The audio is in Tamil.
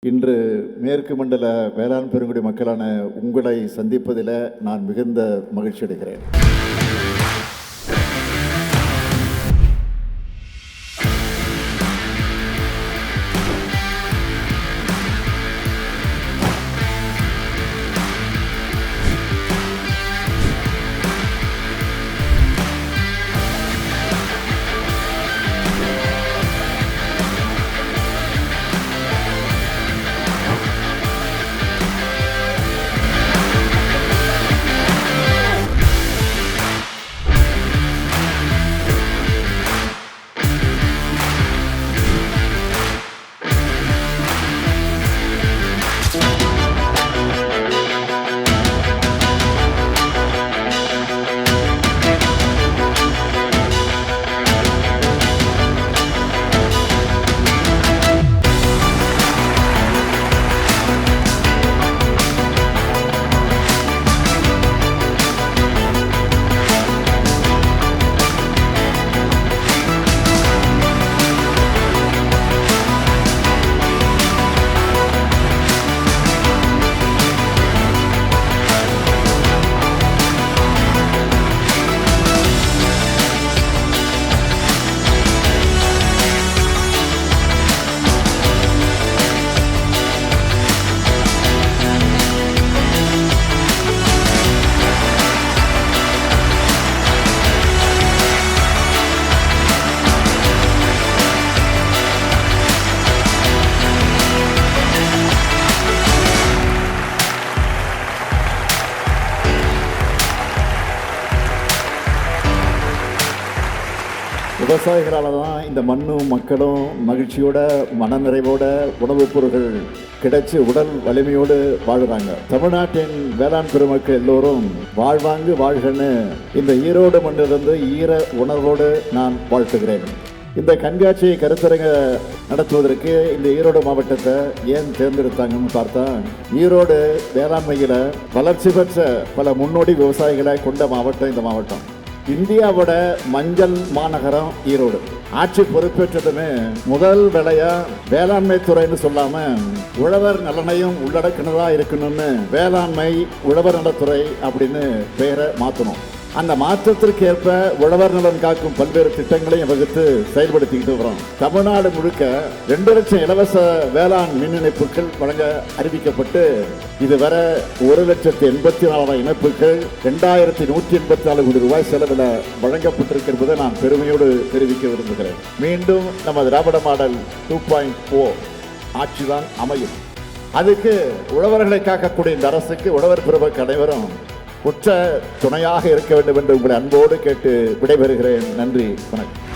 இன்று மேற்கு மண்டல வேளாண் பெருங்குடி மக்களான உங்களை சந்திப்பதில் நான் மிகுந்த மகிழ்ச்சி அடைகிறேன். விவசாயிகளால் தான் இந்த மண்ணும் மக்களும் மகிழ்ச்சியோட மனநிறைவோட உணவுப் பொருட்கள் கிடைச்சி உடல் வலிமையோடு வாழுறாங்க. தமிழ்நாட்டின் வேளாண் பெருமக்கள் எல்லோரும் வாழ்வாங்கு வாழ்கன்னு இந்த ஈரோடு மண்ணிலிருந்து ஈர உணர்வோடு நான் வாழ்த்துகிறேன். இந்த கண்காட்சியை கருத்தரங்க நடத்துவதற்கு இந்த ஈரோடு மாவட்டத்தை ஏன் தேர்ந்தெடுத்தாங்கன்னு பார்த்தா, ஈரோடு வேளாண்மையில் வளர்ச்சி பெற்ற பல முன்னோடி விவசாயிகளை கொண்ட மாவட்டம் இந்த மாவட்டம். இந்தியாவோட மஞ்சள் மாநகரம் ஈரோடு. ஆட்சி பொறுப்பேற்றதுமே முதல் வேலையா வேளாண்மை துறைன்னு சொல்லாம உழவர் நலனையும் உள்ளடக்கினதா இருக்கணும்னு வேளாண்மை உழவர் நலத்துறை அப்படின்னு பெயரை மாற்றணும். அந்த மாற்றத்திற்கு ஏற்ப உழவர் நலன் காக்கும் பல்வேறு திட்டங்களையும் வகுத்து செயல்படுத்திக்கிட்டு வரோம். தமிழ்நாடு முழுக்க 2 லட்சம் இலவச வேளாண் மின் இணைப்புகள் வழங்க அறிவிக்கப்பட்டு இதுவரை 1,84,000 இணைப்புகள் 2,184 கோடி ரூபாய் செலவில் வழங்கப்பட்டிருக்கிறது நான் பெருமையோடு தெரிவிக்க விரும்புகிறேன். மீண்டும் நம்ம திராவிட மாடல் 2.0 ஆட்சிதான் அமையும். அதுக்கு உழவர்களை காக்கக்கூடிய இந்த அரசுக்கு உழவர் பெருமக்கள் அனைவரும் உற்ற துணையாக இருக்க வேண்டும் என்று உங்களை அன்போடு கேட்டு விடைபெறுகிறேன். நன்றி, வணக்கம்.